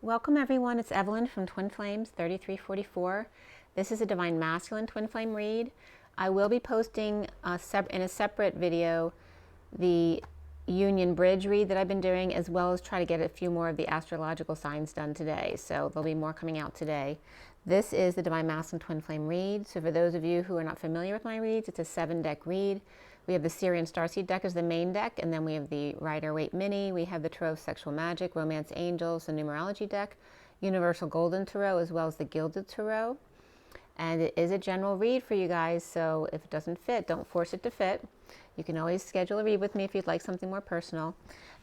Welcome everyone, it's Evelyn from Twin Flames 3344. This is a Divine Masculine Twin Flame read. I will be posting in a separate video the Union Bridge read that I've been doing, as well as try to get a few more of the astrological signs done today. So there'll be more coming out today. This is the Divine Masculine Twin Flame read. So for those of you who are not familiar with my reads, it's a 7-deck read. We have the SIRIAN STARSEED deck as the main deck, and then we have the Rider-Waite Mini. We have the Tarot of Sexual Magic, Romance Angels, the Numerology deck, Universal Golden Tarot, as well as the Gilded Tarot. And it is a general read for you guys, so if it doesn't fit, don't force it to fit. You can always schedule a read with me if you'd like something more personal.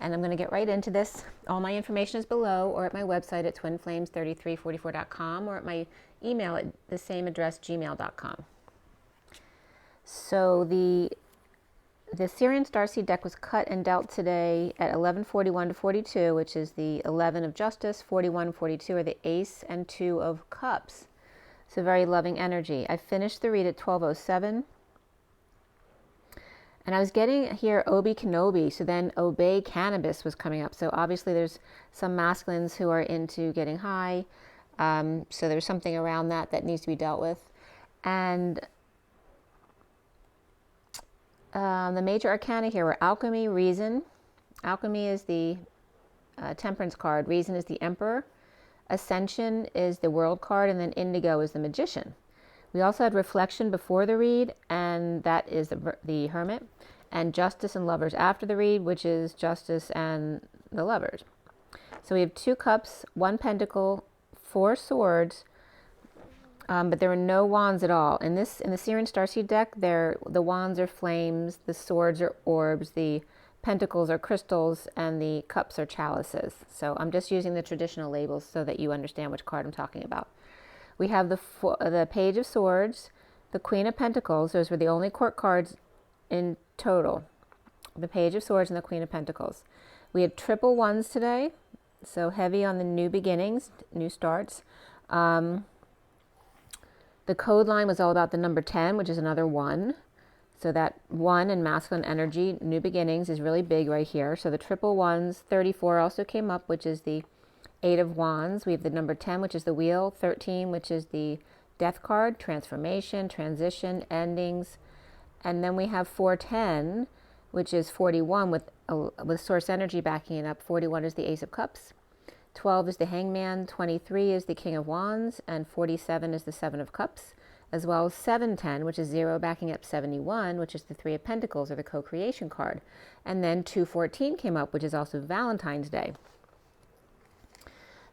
And I'm going to get right into this. All my information is below, or at my website at twinflames3344.com, or at my email at the same address, gmail.com. So the SIRIAN STARSEED deck was cut and dealt today at 11:41 to 42, which is the 11 of Justice. 41 and 42 are the Ace and 2 of Cups. So very loving energy. I finished the read at 12:07. And I was getting here Obi Kenobi, so then Obey Cannabis was coming up. So obviously there's some masculines who are into getting high. So there's something around that needs to be dealt with. And the major arcana here were Alchemy, Reason. Alchemy is the Temperance card. Reason is the Emperor. Ascension is the World card. And then Indigo is the Magician. We also had Reflection before the read, and that is the Hermit. And Justice and Lovers after the read, which is Justice and the Lovers. So we have 2 cups, 1 pentacle, 4 swords, but there were no wands at all. In the SIRIAN STARSEED deck, the wands are flames, the swords are orbs, the pentacles are crystals, and the cups are chalices. So I'm just using the traditional labels so that you understand which card I'm talking about. We have the Page of Swords, the Queen of Pentacles. Those were the only court cards in total. The Page of Swords and the Queen of Pentacles. We had triple ones today, so heavy on the new beginnings, new starts. The code line was all about the number 10, which is another 1. So that 1 in masculine energy, new beginnings, is really big right here. So the triple ones, 34 also came up, which is the 8 of Wands. We have the number 10, which is the Wheel, 13, which is the Death card, transformation, transition, endings. And then we have 410, which is 41 with source energy backing it up. 41 is the Ace of Cups. 12 is the Hangman, 23 is the King of Wands, and 47 is the 7 of Cups, as well as 710, which is 0 backing up 71, which is the 3 of Pentacles, or the co-creation card. And then 214 came up, which is also Valentine's Day.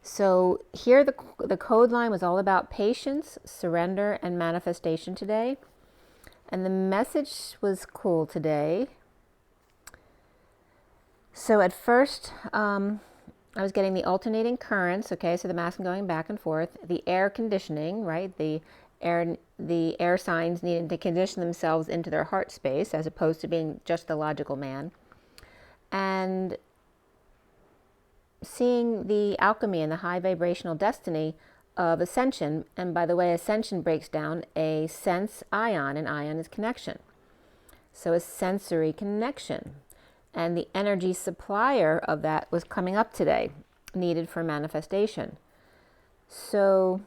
So here the code line was all about patience, surrender, and manifestation today. And the message was cool today. So at first, I was getting the alternating currents, okay, so the masculine going back and forth, the air conditioning, right, the air signs needed to condition themselves into their heart space as opposed to being just the logical man. And seeing the alchemy and the high vibrational destiny of ascension. And by the way, ascension breaks down a sense ion, and ion is connection. So a sensory connection. And the energy supplier of that was coming up today, needed for manifestation. So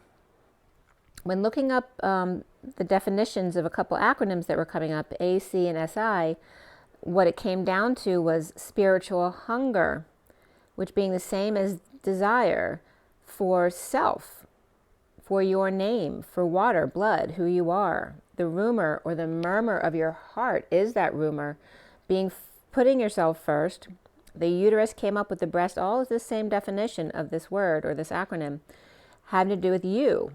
when looking up the definitions of a couple acronyms that were coming up, A, C, and SI, what it came down to was spiritual hunger, which being the same as desire for self, for your name, for water, blood, who you are. The rumor or the murmur of your heart is that rumor, putting yourself first. The uterus came up with the breast, all is the same definition of this word or this acronym, having to do with you.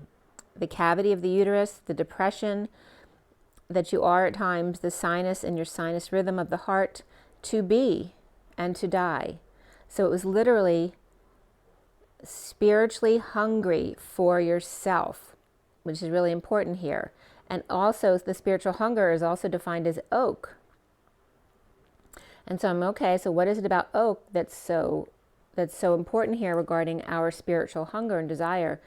The cavity of the uterus, the depression that you are at times, the sinus and your sinus rhythm of the heart, to be and to die. So it was literally spiritually hungry for yourself, which is really important here. And also the spiritual hunger is also defined as oak. And so I'm okay, so what is it about oak that's so important here regarding our spiritual hunger and desire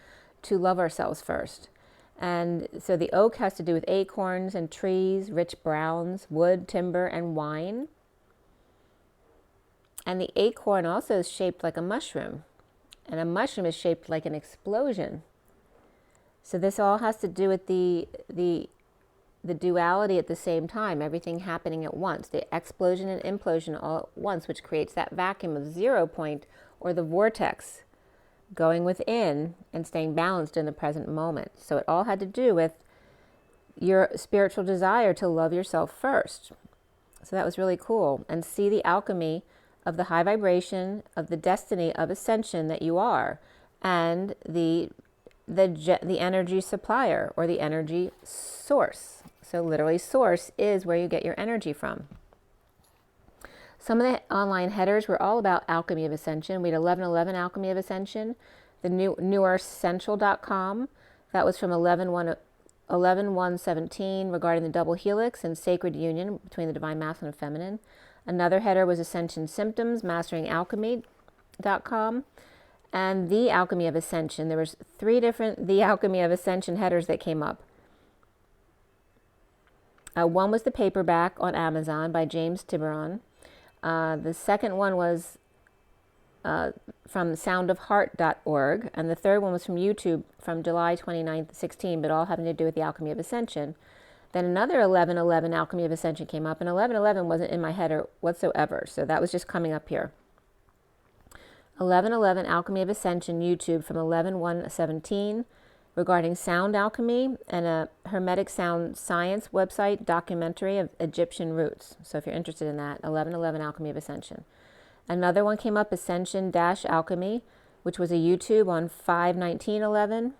to love ourselves first? And so the oak has to do with acorns and trees, rich browns, wood, timber, and wine. And the acorn also is shaped like a mushroom. And a mushroom is shaped like an explosion. So this all has to do with the duality at the same time, everything happening at once, the explosion and implosion all at once, which creates that vacuum of 0 point, or the vortex, going within and staying balanced in the present moment. So it all had to do with your spiritual desire to love yourself first. So that was really cool. And see the alchemy of the high vibration, of the destiny of ascension that you are, and the energy supplier, or the energy source. So literally, source is where you get your energy from. Some of the online headers were all about alchemy of ascension. We had 1111 alchemy of ascension, the neweressential.com, that was from 11/1/17 regarding the double helix and sacred union between the divine masculine and feminine. Another header was ascension symptoms, masteringalchemy.com. And the alchemy of ascension. There was 3 different the alchemy of ascension headers that came up. One was the paperback on Amazon by James Tiburon. The second one was from soundofheart.org, and the third one was from YouTube from July 29th, 16, but all having to do with the alchemy of ascension. Then another 1111 alchemy of ascension came up, and 1111 wasn't in my header whatsoever, so that was just coming up here. 1111 Alchemy of Ascension YouTube from 11/1/17 regarding sound alchemy, and a Hermetic Sound Science website documentary of Egyptian roots. So if you're interested in that, 1111 Alchemy of Ascension. Another one came up, Ascension-Alchemy, which was a YouTube on 5/19/11.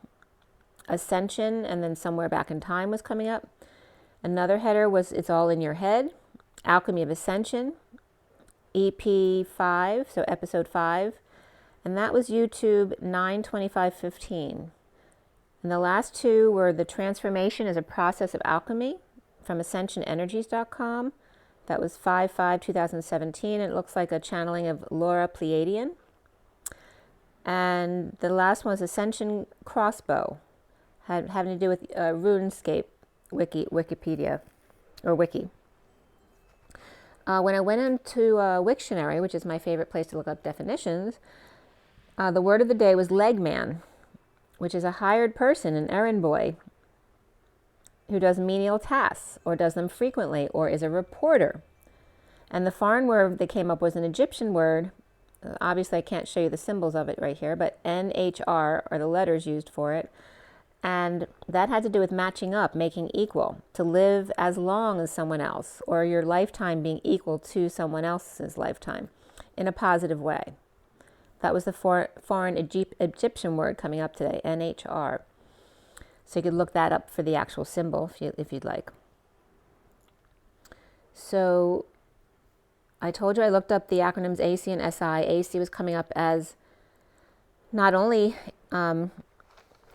Ascension, and then Somewhere Back in Time was coming up. Another header was It's All in Your Head, Alchemy of Ascension, EP 5, so episode 5. And that was YouTube 9/25/15. And the last 2 were The Transformation as a Process of Alchemy from AscensionEnergies.com. That was 5/5/2017. And it looks like a channeling of Laura Pleiadian. And the last one was Ascension Crossbow, having to do with RuneScape Wikipedia, or Wiki. When I went into Wiktionary, which is my favorite place to look up definitions, the word of the day was legman, which is a hired person, an errand boy, who does menial tasks, or does them frequently, or is a reporter. And the foreign word that came up was an Egyptian word. Obviously, I can't show you the symbols of it right here, but NHR are the letters used for it. And that had to do with matching up, making equal, to live as long as someone else, or your lifetime being equal to someone else's lifetime in a positive way. That was the foreign Egyptian word coming up today, NHR. So you could look that up for the actual symbol if you'd like. So I told you I looked up the acronyms AC and SI. AC was coming up as not only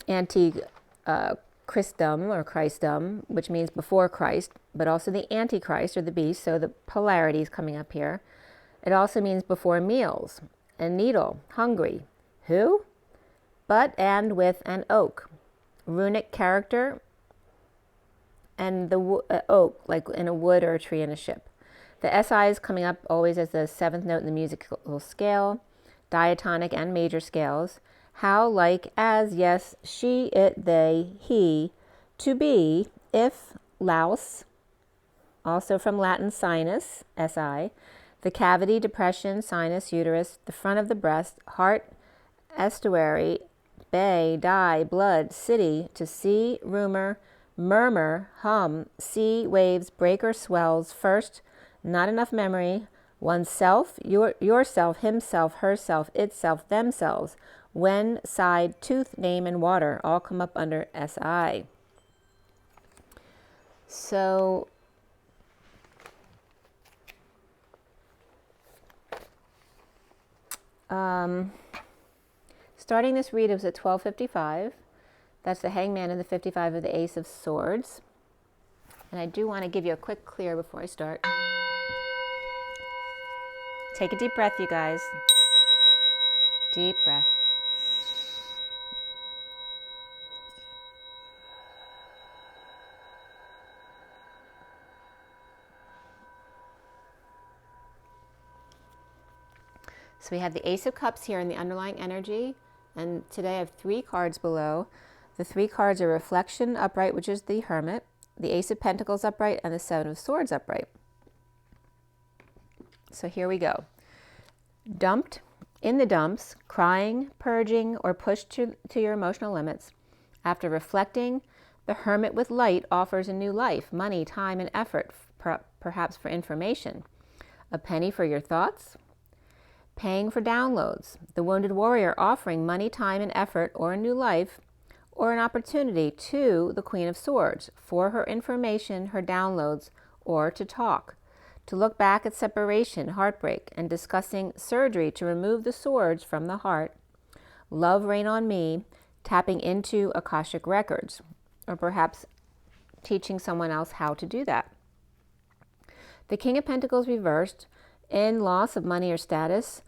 anti-Christum or Christum, which means before Christ, but also the Antichrist or the beast, so the polarity is coming up here. It also means before meals, a needle, hungry, who? But, and, with, and oak. Runic character, and the oak, like in a wood or a tree in a ship. The SI is coming up always as the 7th note in the musical scale, diatonic and major scales. How, like, as, yes, she, it, they, he, to be, if, louse, also from Latin sinus, SI, the cavity, depression, sinus, uterus, the front of the breast, heart, estuary, bay, die, blood, city, to see, rumor, murmur, hum, sea, waves, breaker, swells, first, not enough memory, oneself, yourself, himself, herself, itself, themselves, when, side, tooth, name, and water all come up under SI. So starting this read, it was at 12:55. That's the Hangman and the 55 of the Ace of Swords. And I do want to give you a quick clear before I start. Take a deep breath, you guys. Deep breath. So we have the Ace of Cups here in the underlying energy. And today I have 3 cards below. The 3 cards are Reflection upright, which is the Hermit, the Ace of Pentacles upright, and the 7 of Swords upright. So here we go. Dumped, in the dumps, crying, purging, or pushed to your emotional limits. After reflecting, the Hermit with light offers a new life, money, time, and effort, perhaps for information. A penny for your thoughts. Paying for downloads. The Wounded Warrior offering money, time, and effort, or a new life, or an opportunity to the Queen of Swords for her information, her downloads, or to talk. To look back at separation, heartbreak, and discussing surgery to remove the swords from the heart. Love Rain on Me, tapping into Akashic records, or perhaps teaching someone else how to do that. The King of Pentacles reversed, in loss of money or status,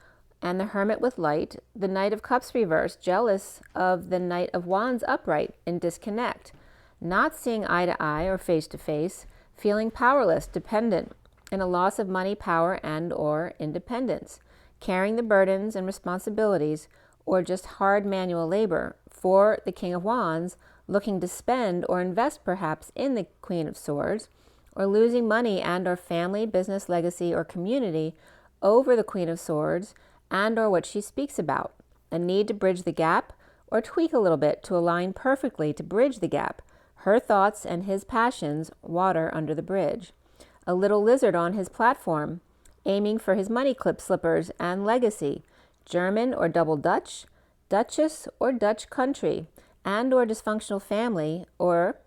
and the Hermit with light. The Knight of Cups reversed, jealous of the Knight of Wands upright, in disconnect, not seeing eye to eye or face to face, feeling powerless, dependent, in a loss of money, power, and or independence, carrying the burdens and responsibilities, or just hard manual labor. For the King of Wands, looking to spend or invest perhaps in the Queen of Swords, or losing money and or family, business, legacy, or community over the Queen of Swords and or what she speaks about. A need to bridge the gap or tweak a little bit to align perfectly to bridge the gap. Her thoughts and his passions, water under the bridge. A little lizard on his platform, aiming for his money clip slippers and legacy. German or double Dutch, Duchess or Dutch country, and or dysfunctional family or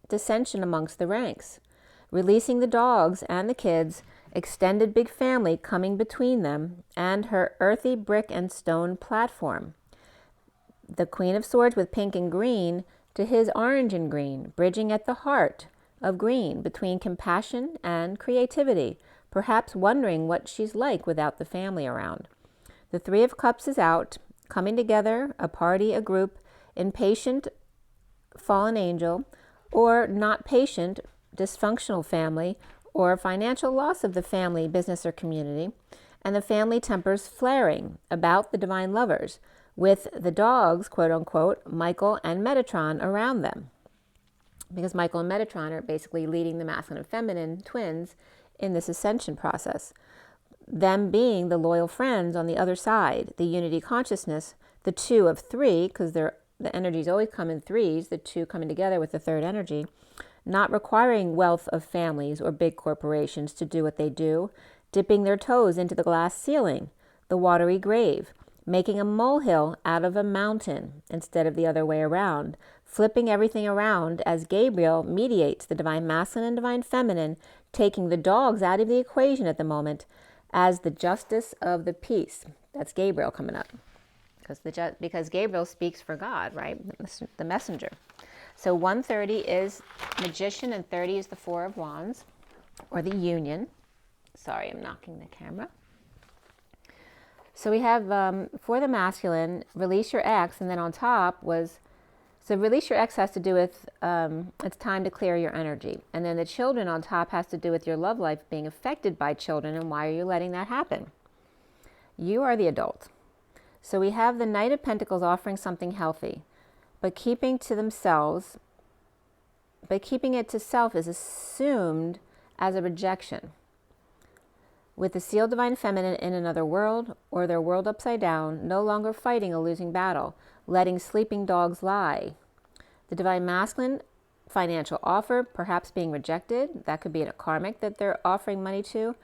dissension amongst the ranks. Releasing the dogs and the kids, extended big family coming between them, and her earthy brick and stone platform. The Queen of Swords with pink and green to his orange and green, bridging at the heart of green between compassion and creativity, perhaps wondering what she's like without the family around. The Three of Cups is out, coming together, a party, a group, impatient, fallen angel, or not patient, dysfunctional family, or financial loss of the family, business, or community, and the family tempers flaring about the divine lovers, with the dogs, quote unquote, Michael and Metatron around them. Because Michael and Metatron are basically leading the masculine and feminine twins in this ascension process. Them being the loyal friends on the other side, the unity consciousness, the 2 of 3, because the energies always come in 3s, the 2 coming together with the 3rd energy, not requiring wealth of families or big corporations to do what they do, dipping their toes into the glass ceiling, the watery grave, making a molehill out of a mountain instead of the other way around, flipping everything around as Gabriel mediates the divine masculine and divine feminine, taking the dogs out of the equation at the moment as the justice of the peace. That's Gabriel coming up, because Gabriel speaks for God, right? The messenger. So 130 is Magician and 30 is the 4 of Wands, or the Union. Sorry, I'm knocking the camera. So we have, for the masculine, release your ex, and then on top was, so release your ex has to do with, it's time to clear your energy. And then the children on top has to do with your love life being affected by children, and why are you letting that happen? You are the adult. So we have the Knight of Pentacles offering something healthy, but keeping it to self is assumed as a rejection. With the sealed divine feminine in another world, or their world upside down, no longer fighting a losing battle, letting sleeping dogs lie. The divine masculine financial offer, perhaps being rejected. That could be a karmic that they're offering money to.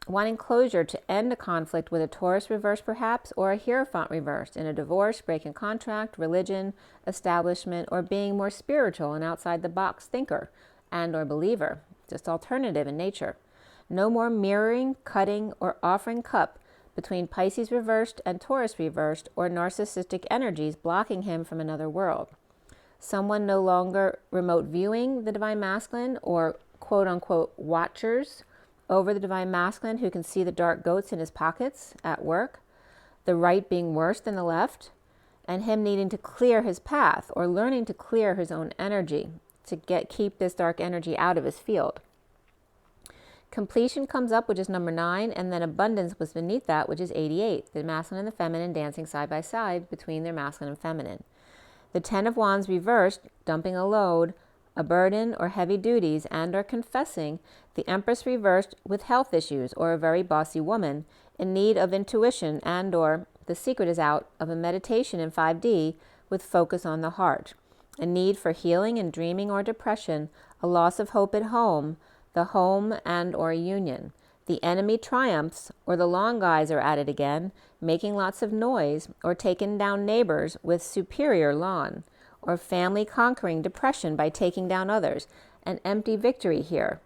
Wanting closure to end a conflict with a Taurus reverse perhaps, or a Hierophant reversed in a divorce, breaking contract, religion, establishment, or being more spiritual and outside the box thinker and or believer, just alternative in nature. No more mirroring, cutting, or offering cup between Pisces reversed and Taurus reversed, or narcissistic energies blocking him from another world. Someone no longer remote viewing the divine masculine, or quote unquote watchers over the divine masculine who can see the dark goats in his pockets at work, the right being worse than the left, and him needing to clear his path or learning to clear his own energy to keep this dark energy out of his field. Completion comes up, which is number 9, and then abundance was beneath that, which is 88. The masculine and the feminine dancing side by side between their masculine and feminine. The 10 of Wands reversed, dumping a load, a burden, or heavy duties, and or confessing. The Empress reversed with health issues, or a very bossy woman in need of intuition, and or the secret is out of a meditation in 5D with focus on the heart. A need for healing and dreaming or depression, a loss of hope at home, the home and or union. The enemy triumphs, or the long guys are at it again, making lots of noise, or taking down neighbors with superior lawn, or family conquering depression by taking down others. An empty victory here.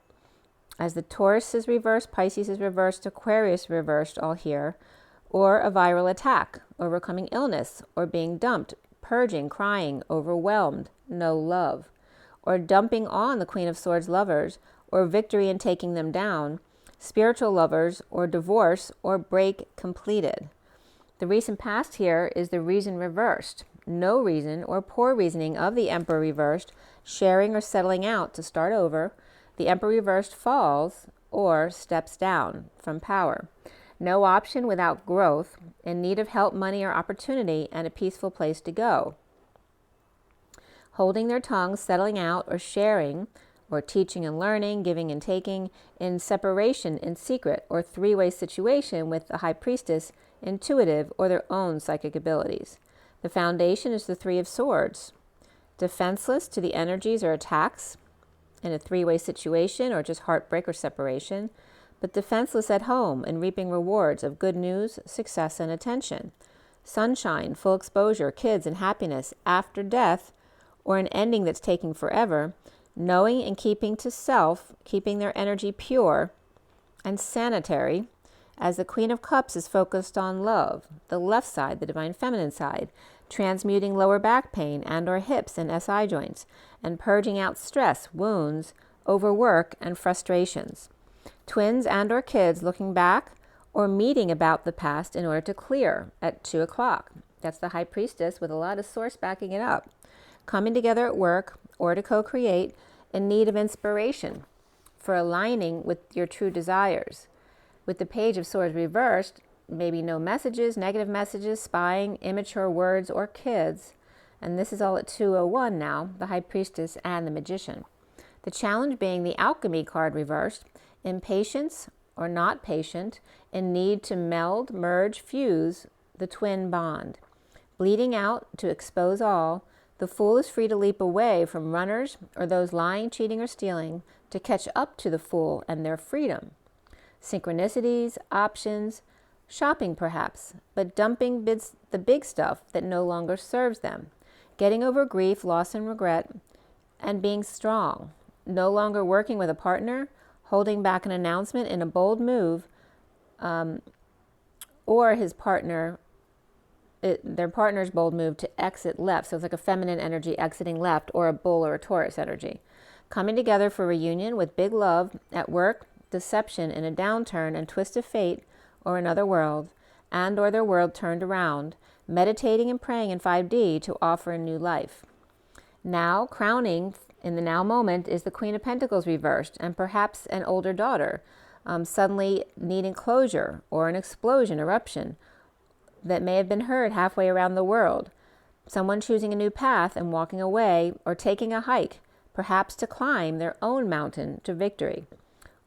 As the Taurus is reversed, Pisces is reversed, Aquarius reversed, all here. Or a viral attack, overcoming illness, or being dumped, purging, crying, overwhelmed, no love. Or dumping on the Queen of Swords lovers, or victory in taking them down, spiritual lovers, or divorce, or break completed. The recent past here is the reason reversed. No reason or poor reasoning of the Emperor reversed, sharing or settling out to start over. The Emperor reversed falls or steps down from power. No option without growth, in need of help, money, or opportunity, and a peaceful place to go. Holding their tongue, settling out, or sharing, or teaching and learning, giving and taking, in separation, in secret, or three-way situation with the High Priestess, intuitive, or their own psychic abilities. The foundation is the Three of Swords. Defenseless to the energies or attacks in a three-way situation, or just heartbreak or separation, but defenseless at home and reaping rewards of good news, success, and attention. Sunshine, full exposure, kids, and happiness after death, or an ending that's taking forever, knowing and keeping to self, keeping their energy pure and sanitary, as the Queen of Cups is focused on love, the left side, the divine feminine side, transmuting lower back pain and or hips and SI joints, and purging out stress, wounds, overwork, and frustrations. Twins and or kids looking back or meeting about the past in order to clear at 2 o'clock. That's the High Priestess with a lot of source backing it up. Coming together at work or to co-create, in need of inspiration for aligning with your true desires. With the Page of Swords reversed, maybe no messages, negative messages, spying, immature words, or kids. And this is all at 201 now, the High Priestess and the Magician. The challenge being the Alchemy card reversed, impatience or not patient, in need to meld, merge, fuse the twin bond. Bleeding out to expose all, the Fool is free to leap away from runners or those lying, cheating, or stealing to catch up to the Fool and their freedom. Synchronicities, options, shopping perhaps, but dumping the big stuff that no longer serves them. Getting over grief, loss, and regret, and being strong. No longer working with a partner, holding back an announcement in a bold move, or his partner, their partner's bold move to exit left. So it's like a feminine energy exiting left, or a bull or a Taurus energy. Coming together for reunion with big love at work, deception in a downturn and twist of fate, or another world, and or their world turned around, meditating and praying in 5D to offer a new life. Now, crowning in the now moment is the Queen of Pentacles reversed, and perhaps an older daughter, suddenly needing closure, or an explosion, eruption, that may have been heard halfway around the world. Someone choosing a new path and walking away, or taking a hike, perhaps to climb their own mountain to victory.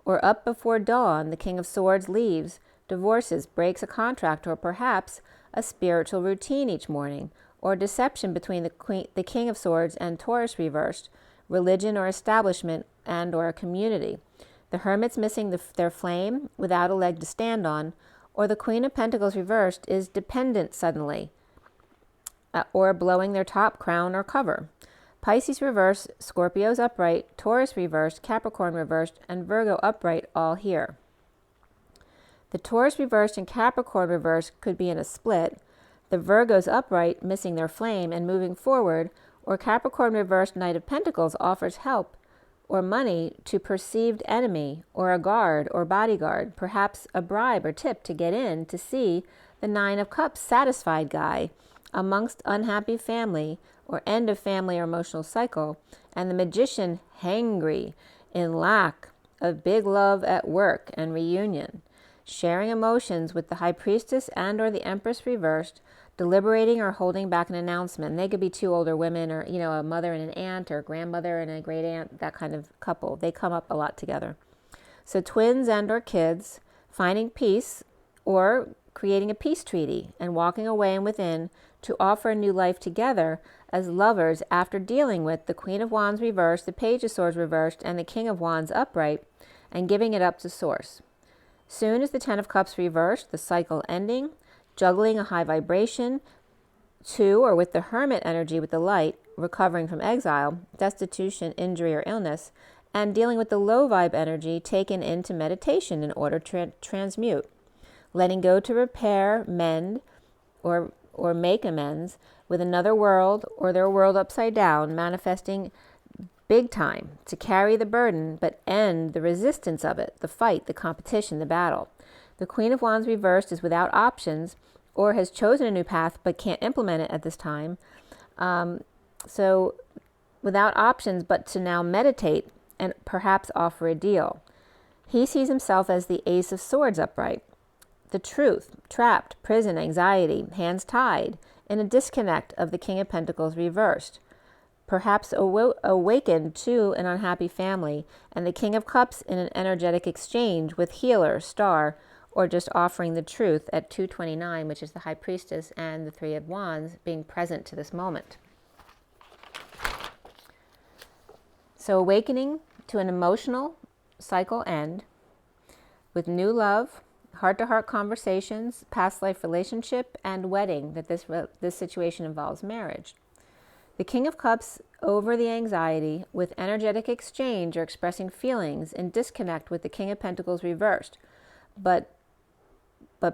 Or up before dawn, the King of Swords leaves, divorces, breaks a contract, or perhaps a spiritual routine each morning, or deception between the King of Swords and Taurus reversed, religion or establishment and or a community. The Hermit's missing their flame without a leg to stand on, or the Queen of Pentacles reversed is dependent suddenly, or blowing their top, crown, or cover. Pisces reversed, Scorpio's upright, Taurus reversed, Capricorn reversed, and Virgo upright all here. The Taurus reversed and Capricorn reversed could be in a split, the Virgos upright missing their flame and moving forward, or Capricorn reversed Knight of Pentacles offers help or money to perceived enemy, or a guard or bodyguard, perhaps a bribe or tip to get in to see the Nine of Cups satisfied guy amongst unhappy family, or end of family or emotional cycle, and the Magician hangry in lack of big love at work and reunion, sharing emotions with the High Priestess and or the Empress reversed, deliberating or holding back an announcement. And they could be two older women, or, you know, a mother and an aunt, or a grandmother and a great aunt, that kind of couple. They come up a lot together. So twins and or kids, finding peace or creating a peace treaty and walking away and within to offer a new life together as lovers after dealing with the Queen of Wands reversed, the Page of Swords reversed, and the King of Wands upright, and giving it up to Source. Soon as the Ten of Cups reversed, the cycle ending, juggling a high vibration to or with the Hermit energy with the light, recovering from exile, destitution, injury, or illness, and dealing with the low vibe energy taken into meditation in order to transmute, letting go to repair, mend, or make amends with another world or their world upside down, manifesting big time to carry the burden but end the resistance of it, the fight, the competition, the battle. The Queen of Wands reversed is without options or has chosen a new path but can't implement it at this time. So without options but to now meditate and perhaps offer a deal. He sees himself as the Ace of Swords upright. The truth, trapped, prison, anxiety, hands tied, in a disconnect of the King of Pentacles reversed. Perhaps awakened to an unhappy family, and the King of Cups in an energetic exchange with Healer, Star, or just offering the truth at 229, which is the High Priestess and the Three of Wands being present to this moment. So awakening to an emotional cycle end with new love, heart-to-heart conversations, past life relationship, and wedding, that this situation involves marriage. The King of Cups over the anxiety with energetic exchange or expressing feelings in disconnect with the King of Pentacles reversed, but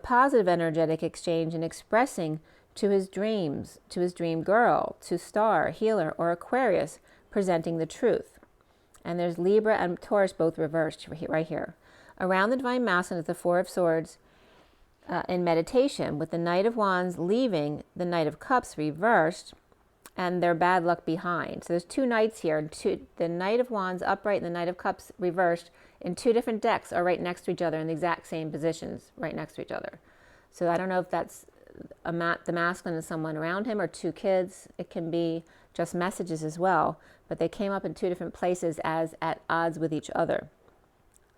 positive energetic exchange and expressing to his dreams, to his dream girl, to Star, Healer, or Aquarius, presenting the truth. And there's Libra and Taurus both reversed right here. Around the Divine Masculine is the Four of Swords in meditation, with the Knight of Wands leaving the Knight of Cups reversed and their bad luck behind. So there's two knights here. The Knight of Wands upright and the Knight of Cups reversed in two different decks are right next to each other in the exact same positions, right next to each other. So I don't know if that's the masculine and someone around him, or two kids. It can be just messages as well, but they came up in two different places as at odds with each other.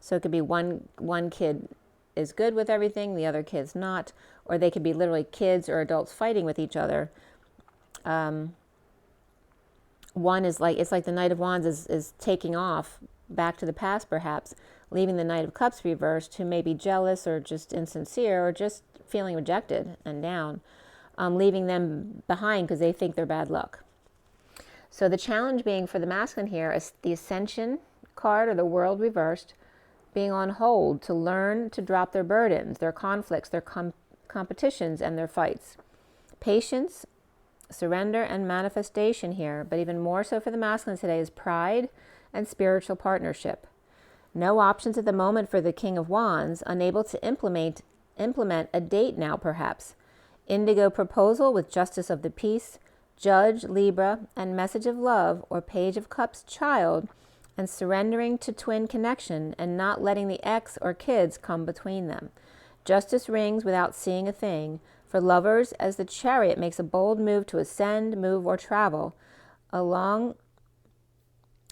So it could be one kid is good with everything, the other kid's not, or they could be literally kids or adults fighting with each other. One is like, it's like the Knight of Wands is taking off back to the past perhaps, leaving the Knight of Cups reversed, who may be jealous or just insincere or just feeling rejected and down, leaving them behind because they think they're bad luck. So the challenge being for the masculine here is the Ascension card, or the World reversed, being on hold to learn to drop their burdens, their conflicts, their competitions, and their fights. Patience, surrender, and manifestation here, but even more so for the masculine today is pride and spiritual partnership. No options at the moment for the King of Wands, unable to implement a date now perhaps. Indigo proposal with Justice of the Peace, Judge, Libra, and Message of Love, or Page of Cups, Child, and surrendering to twin connection and not letting the ex or kids come between them. Justice rings without seeing a thing for lovers as the Chariot makes a bold move to ascend, move, or travel, allowing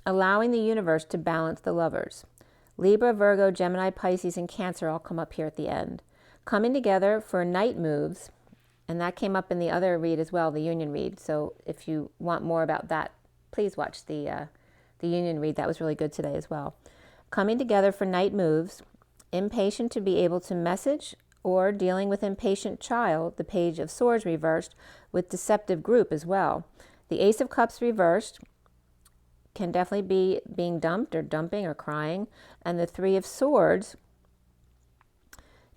the universe to balance the lovers. Libra, Virgo, Gemini, Pisces, and Cancer all come up here at the end. Coming together for night moves, and that came up in the other read as well, the Union read. So if you want more about that, please watch the Union read. That was really good today as well. Coming together for night moves, impatient to be able to message, or dealing with impatient child, the Page of Swords reversed, with deceptive group as well. The Ace of Cups reversed can definitely be being dumped or dumping or crying, and the Three of Swords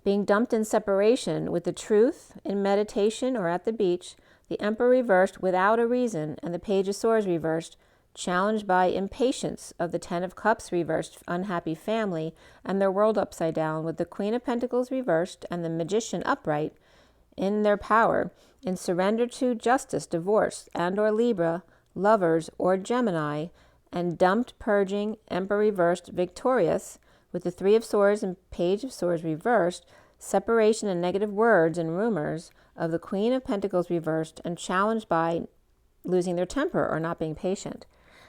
being dumped in separation with the truth in meditation or at the beach, the Emperor reversed without a reason, and the Page of Swords reversed, challenged by impatience of the Ten of Cups reversed, unhappy family, and their world upside down, with the Queen of Pentacles reversed and the Magician upright in their power, in surrender to justice, divorce, and or Libra, lovers, or Gemini, and dumped, purging, Emperor reversed, victorious, With the Three of Swords and Page of Swords reversed, separation and negative words and rumors of the Queen of Pentacles reversed and challenged by losing their temper or not being patient.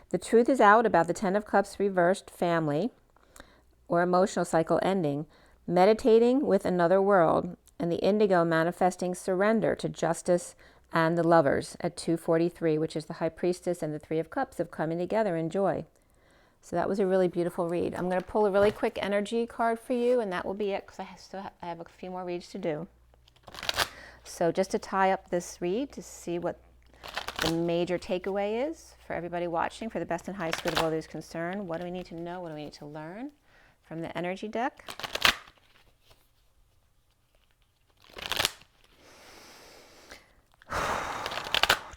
The truth is out about the Ten of Cups reversed family or emotional cycle ending, meditating with another world, and the indigo manifesting surrender to justice and the Lovers at 243, which is the High Priestess and the Three of Cups of coming together in joy. So that was a really beautiful read. I'm going to pull a really quick energy card for you, and that will be it because I have a few more reads to do. So just to tie up this read, to see what the major takeaway is for everybody watching, for the best and highest good of all those concerned. What do we need to know? What do we need to learn from the energy deck?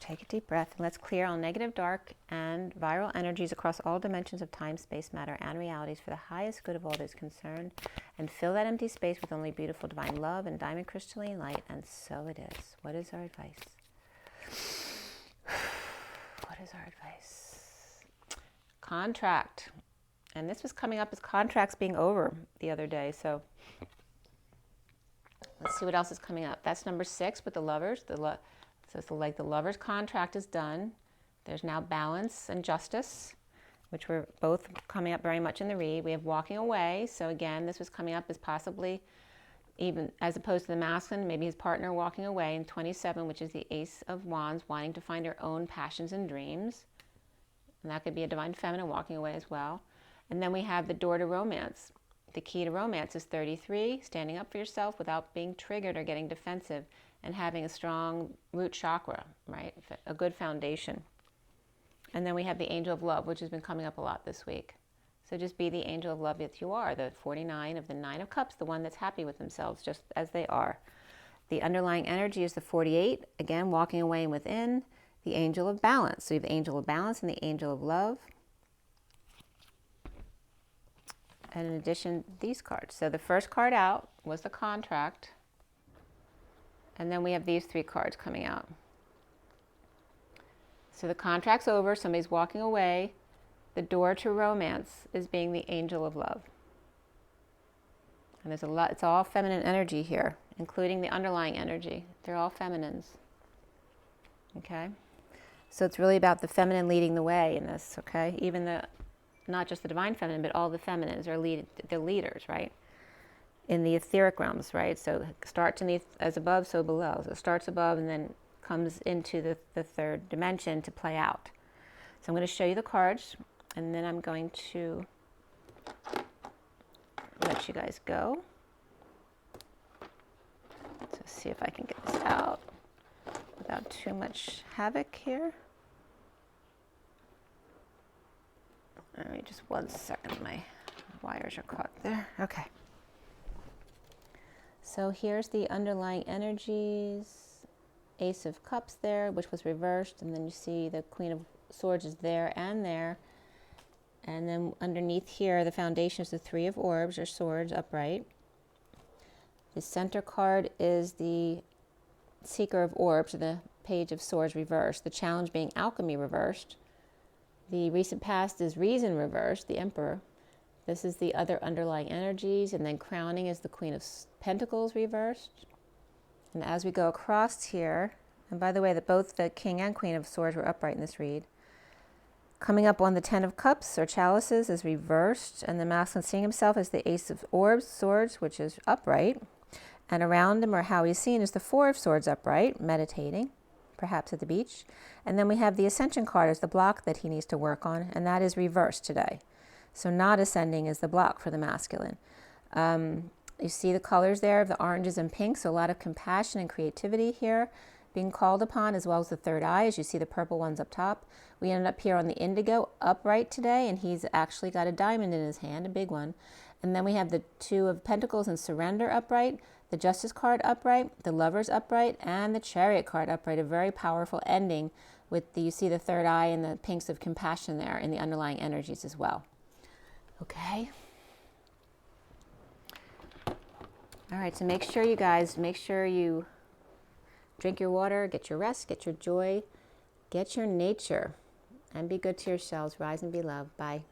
Take a deep breath and let's clear all negative, dark, and viral energies across all dimensions of time, space, matter, and realities for the highest good of all those concerned, and fill that empty space with only beautiful divine love and diamond crystalline light, and so it is. What is our advice? What is our advice? Contract. And this was coming up as contracts being over the other day, so let's see what else is coming up. That's number 6 with the Lovers. So it's like the Lovers contract is done. There's now balance and justice, which were both coming up very much in the read. We have walking away. So again, this was coming up as possibly, even as opposed to the masculine, maybe his partner walking away in 27, which is the Ace of Wands, wanting to find her own passions and dreams. And that could be a divine feminine walking away as well. And then we have the door to romance. The key to romance is 33, standing up for yourself without being triggered or getting defensive, and having a strong root chakra, right? A good foundation. And then we have the Angel of Love, which has been coming up a lot this week. So just be the angel of love that you are, the 49 of the 9 of Cups, the one that's happy with themselves just as they are. The underlying energy is the 48, again, walking away and within, the Angel of Balance. So you have the Angel of Balance and the Angel of Love. And in addition, these cards. So the first card out was the contract. And then we have these 3 cards coming out. So the contract's over, somebody's walking away. The door to romance is being the Angel of Love. And there's a lot, it's all feminine energy here, including the underlying energy. They're all feminines. Okay? So it's really about the feminine leading the way in this, okay? Even the, not just the divine feminine, but all the feminines are the leaders, right? In the etheric realms, right? So it starts in the, as above, so below. So it starts above and then comes into the third dimension to play out. So I'm going to show you the cards, and then I'm going to let you guys go. So see if I can get this out without too much havoc here. All right, just 1 second. My wires are caught there. Okay. So here's the underlying energies. Ace of Cups there, which was reversed, and then you see the Queen of Swords is there and there. And then underneath here, the foundation is the Three of Orbs, or Swords, upright. The center card is the Seeker of Orbs, or the Page of Swords reversed. The challenge being Alchemy reversed. The recent past is Reason reversed, the Emperor. This is the other underlying energies, and then crowning is the Queen of Pentacles reversed. And as we go across here, and by the way, that both the King and Queen of Swords were upright in this read. Coming up on the 10 of Cups, or Chalices, is reversed, and the masculine seeing himself as the Ace of Orbs, Swords, which is upright. And around him, or how he's seen, is the 4 of Swords upright, meditating, perhaps at the beach. And then we have the Ascension card as the block that he needs to work on, and that is reversed today. So not ascending is the block for the masculine. You see the colors there of the oranges and pinks, so a lot of compassion and creativity here being called upon, as well as the third eye, as you see the purple ones up top. We ended up here on the indigo upright today, and he's actually got a diamond in his hand, a big one. And then we have the 2 of Pentacles and Surrender upright, the Justice card upright, the Lovers upright, and the Chariot card upright, a very powerful ending with the, you see the third eye and the pinks of compassion there in the underlying energies as well. Okay. All right, so make sure you guys, make sure you drink your water, get your rest, get your joy, get your nature, and be good to yourselves. Rise and be loved. Bye.